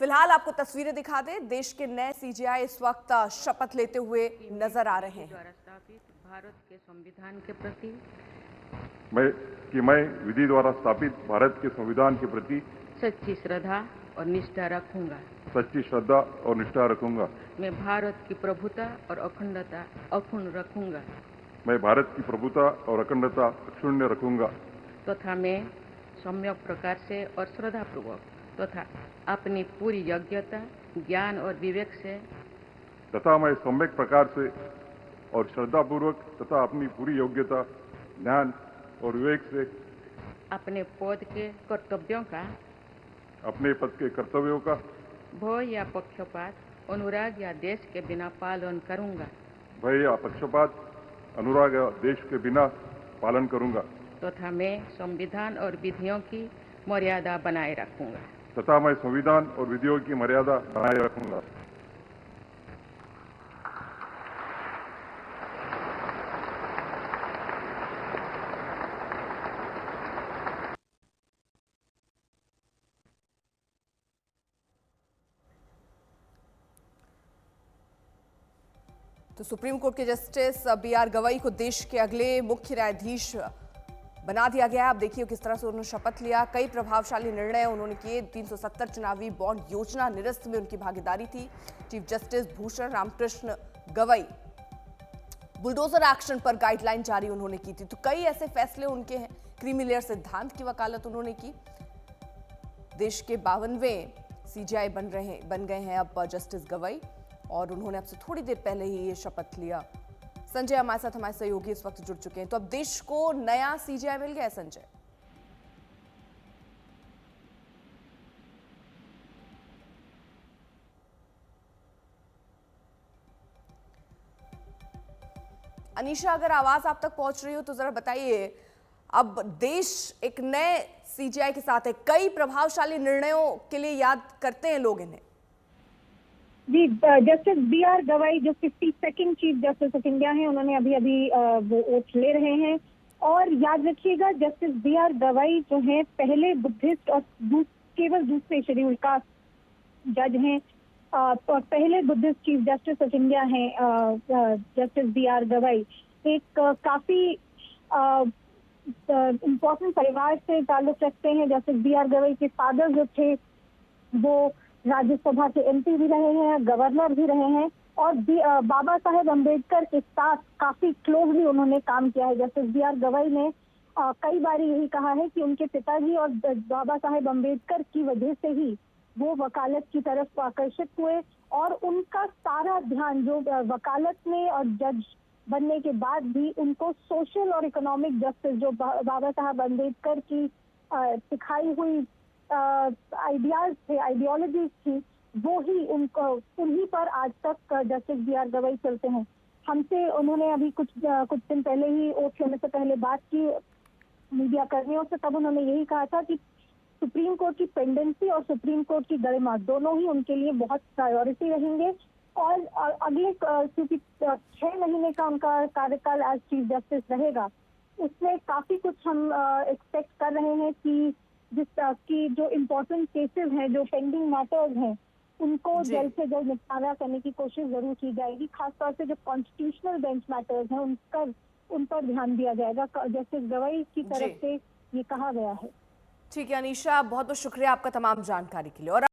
फिलहाल आपको तस्वीरें दिखा दें, देश के नए सीजेआई इस वक्त शपथ लेते हुए नजर आ रहे हैं। द्वारा स्थापित भारत के संविधान के प्रति मैं विधि द्वारा स्थापित भारत के संविधान के प्रति सच्ची श्रद्धा और निष्ठा रखूंगा। सच्ची श्रद्धा और निष्ठा रखूंगा। मैं भारत की प्रभुता और अखंडता अक्षुण्ण रखूंगा। मैं भारत की प्रभुता और अखंडता अक्षुण्ण रखूंगा तथा मैं सम्यक प्रकार से और श्रद्धापूर्वक तथा अपनी पूरी योग्यता, ज्ञान और विवेक से तथा मैं सम्यक प्रकार से और श्रद्धापूर्वक तथा अपनी पूरी योग्यता, ज्ञान और विवेक से अपने पद के कर्तव्यों का, अपने पद के कर्तव्यों का भय या पक्षपात, अनुराग या देश के बिना पालन करूंगा। भय या पक्षपात, अनुराग या देश के बिना पालन करूंगा तथा मैं संविधान और विधियों की मर्यादा बनाए रखूंगा। तथा मैं संविधान और विधियों की मर्यादा बनाए रखूंगा। तो सुप्रीम कोर्ट के जस्टिस बी.आर. गवई को देश के अगले मुख्य न्यायाधीश बना दिया गया है। अब देखिए किस तरह से उन्होंने शपथ लिया। कई प्रभावशाली निर्णय उन्होंने किए। 370 चुनावी बॉन्ड योजना निरस्त में उनकी भागीदारी थी। Chief justice Bhushan Ramakrishna Gavai bulldozer action पर गाइडलाइन जारी उन्होंने की थी। तो कई ऐसे फैसले उनके हैं। क्रीमी लेयर सिद्धांत की वकालत उन्होंने की। देश के 52वें सीजेआई बन गए हैं अब जस्टिस गवई, और उन्होंने अब से थोड़ी देर पहले ही ये शपथ लिया। संजय हमारे साथ, हमारे सहयोगी इस वक्त जुड़ चुके हैं। तो अब देश को नया सीजेआई मिल गया है संजय। अनीशा, अगर आवाज आप तक पहुंच रही हो तो जरा बताइए, अब देश एक नए सीजेआई के साथ है। कई प्रभावशाली निर्णयों के लिए याद करते हैं लोग इन्हें। जी, जस्टिस बी.आर. गवई जो 52nd chief justice of India हैं, उन्होंने अभी वो ओथ ले रहे हैं। और याद रखिएगा, जस्टिस बी.आर. गवई जो हैं पहले बुद्धिस्ट और केवल दूसरे शेड्यूल कास्ट जज हैं। पहले Buddhist chief justice of India हैं जस्टिस बी.आर. गवई। एक काफी इम्पोर्टेंट परिवार से ताल्लुक रखते हैं। Justice B R. गवई के फादर जो थे वो राज्यसभा के एमपी भी रहे हैं, गवर्नर भी रहे हैं, और बाबा साहेब अम्बेडकर के साथ काफी क्लोजली उन्होंने काम किया है। Justice B R. गवई ने कई बार यही कहा है कि उनके पिताजी और बाबा साहेब अम्बेडकर की वजह से ही वो वकालत की तरफ आकर्षित हुए, और उनका सारा ध्यान जो वकालत में और जज बनने के बाद भी उनको सोशल और इकोनॉमिक जस्टिस जो बाबा साहेब अम्बेडकर की सिखाई हुई आइडियाज थे, आइडियोलॉजीज थी, वो ही उनको उन्हीं पर आज तक जस्टिस बी.आर. गवई चलते हैं। हमसे उन्होंने अभी कुछ दिन पहले ही ओथ लेने से पहले बात की मीडिया कर्मियों से। तब उन्होंने यही कहा था कि सुप्रीम कोर्ट की पेंडेंसी और सुप्रीम कोर्ट की गरिमा दोनों ही उनके लिए बहुत प्रायोरिटी रहेंगे। और अगले क्योंकि 6 महीने का उनका कार्यकाल एज चीफ जस्टिस रहेगा, उसमें काफी कुछ हम एक्सपेक्ट कर रहे हैं कि की जो इम्पोर्टेंट केसेस हैं, जो पेंडिंग मैटर्स हैं, उनको जल्द से जल्द निपटारा करने की कोशिश जरूर की जाएगी। खासतौर से जो कॉन्स्टिट्यूशनल बेंच मैटर्स हैं उन पर ध्यान दिया जाएगा, जस्टिस गवई की तरफ से ये कहा गया है। ठीक है अनीशा, बहुत बहुत शुक्रिया आपका तमाम जानकारी के लिए। और